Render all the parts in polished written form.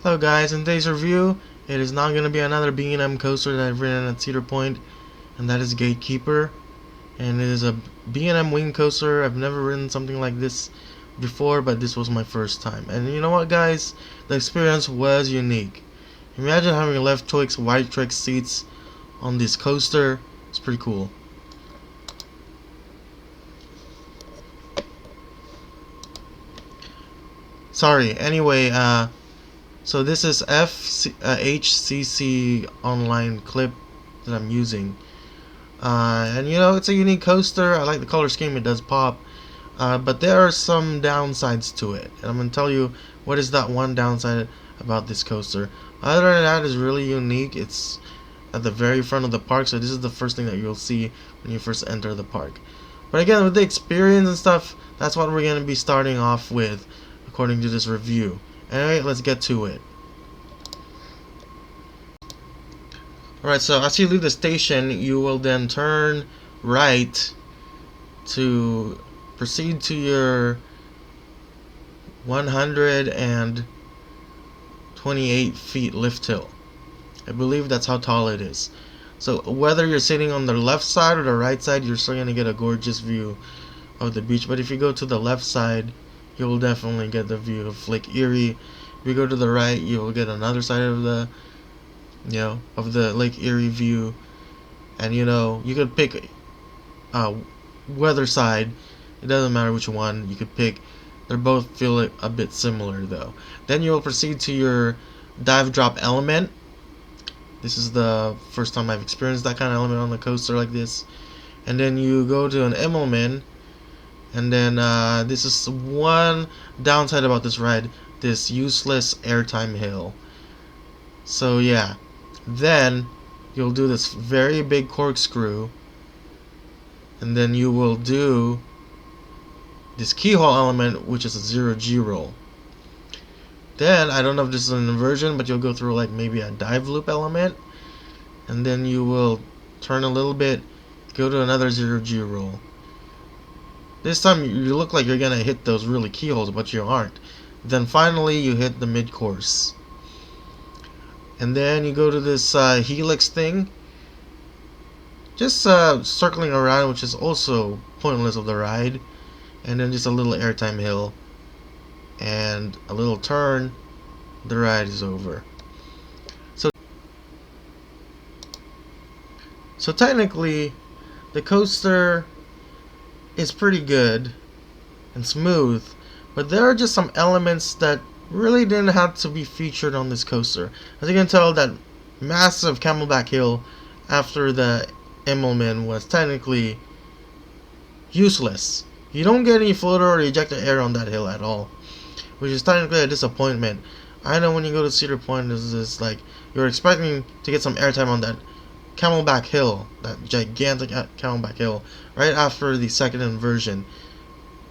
Hello guys, in today's review, it is not going to be another B&M coaster that I've ridden at Cedar Point, and that is Gatekeeper. And it is a B&M Wing Coaster. I've never ridden something like this before, but this was my first time. And you know what guys, the experience was unique. Imagine having left Twix White Trix seats on this coaster. It's pretty cool. Sorry, anyway, so this is HCC online clip that I'm using. And you know, it's a unique coaster. I like the color scheme, it does pop. But there are some downsides to it. And I'm going to tell you what is that one downside about this coaster. Other than that, it's really unique. It's at the very front of the park, so this is the first thing that you'll see when you first enter the park. But again, with the experience and stuff, that's what we're going to be starting off with, according to this review. Anyway, let's get to it. Alright, so as you leave the station, you will then turn right to proceed to your 128 feet lift hill. I believe that's how tall it is. So whether you're sitting on the left side or the right side, you're still going to get a gorgeous view of the beach. But if you go to the left side, you will definitely get the view of Lake Erie. If you go to the right, you will get another side of the Lake Erie view. And you know, you could pick weather side. It doesn't matter which one you could pick. They both feel a bit similar though. Then you will proceed to your dive drop element. This is the first time I've experienced that kind of element on the coaster like this. And then you go to an Immelman. And then this is one downside about this ride, this useless airtime hill. So yeah, then you'll do this very big corkscrew, and then you will do this keyhole element, which is a 0G roll. Then I don't know if this is an inversion, but you'll go through like maybe a dive loop element, and then you will turn a little bit, go to another 0G roll. This time you look like you're gonna hit those really keyholes, but you aren't. Then finally you hit the mid-course. And then you go to this helix thing, just circling around, which is also pointless of the ride. And then just a little airtime hill and a little turn, the ride is over. So technically the coaster is pretty good and smooth, but there are just some elements that really didn't have to be featured on this coaster. As you can tell, that massive camelback hill after the Immelman was technically useless. You don't get any floater or ejector air on that hill at all, which is technically a disappointment. I know when you go to Cedar Point, it's like you're expecting to get some airtime on that camelback hill, that gigantic camelback hill, right after the second inversion.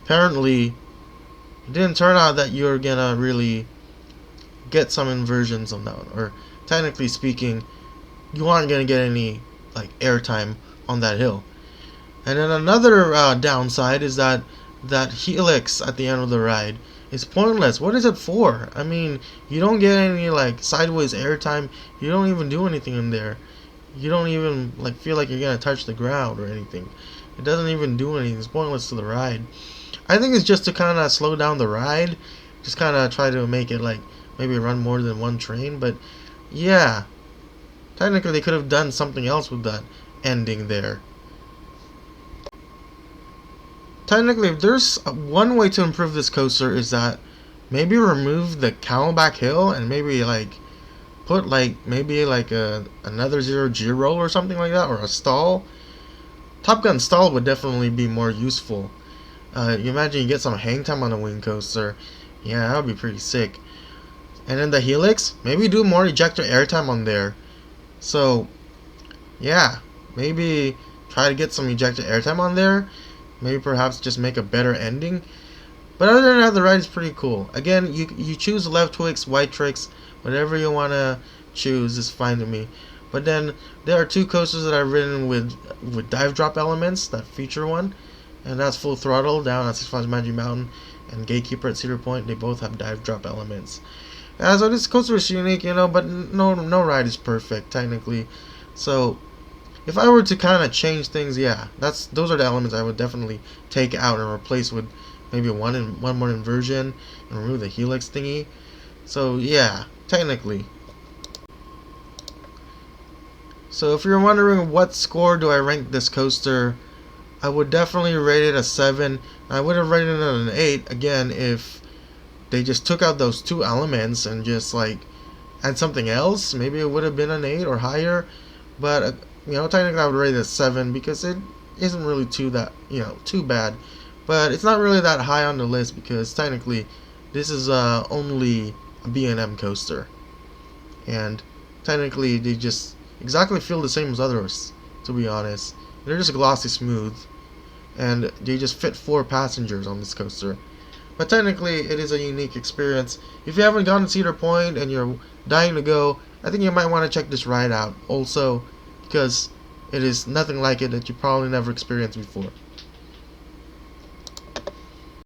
Apparently, it didn't turn out that you're gonna really get some inversions on that one, or technically speaking, you aren't gonna get any like airtime on that hill. And then another downside is that helix at the end of the ride is pointless. What is it for? I mean, you don't get any like sideways airtime. You don't even do anything in there. You don't even like feel like you're gonna touch the ground or anything. It doesn't even do anything. It's pointless to the ride. I think it's just to kind of slow down the ride, just kind of try to make it like maybe run more than one train. But yeah, technically they could have done something else with that ending there. Technically, if there's one way to improve this coaster, is that maybe remove the camelback hill and maybe like put like maybe like another 0G roll or something like that, or a stall. Top Gun stall would definitely be more useful. You imagine you get some hang time on a wing coaster. Yeah, that would be pretty sick. And then the helix, maybe do more ejector airtime on there. So yeah, maybe try to get some ejector airtime on there. Maybe perhaps just make a better ending. But other than that, the ride is pretty cool. Again, you choose left Twix, White Trix, whatever you want to choose is fine to me. But then there are two coasters that I've ridden with dive drop elements that feature one, and that's Full Throttle down at Six Flags Magic Mountain and Gatekeeper at Cedar Point. They both have dive drop elements. So this coaster is unique, but no ride is perfect technically. So if I were to kind of change things, yeah, those are the elements I would definitely take out and replace with maybe one more inversion and remove the helix thingy. So yeah, technically. So if you're wondering what score do I rank this coaster, I would definitely rate it a 7. I would have rated it an 8 again if they just took out those two elements and just like add something else. Maybe it would have been an 8 or higher. But technically I would rate it a 7 because it isn't really too bad. But it's not really that high on the list because technically this is only a B&M coaster, and technically they just exactly feel the same as others. To be honest, they're just glossy smooth, and they just fit 4 passengers on this coaster. But technically, it is a unique experience. If you haven't gone to Cedar Point and you're dying to go, I think you might want to check this ride out. Also, because it is nothing like it that you probably never experienced before.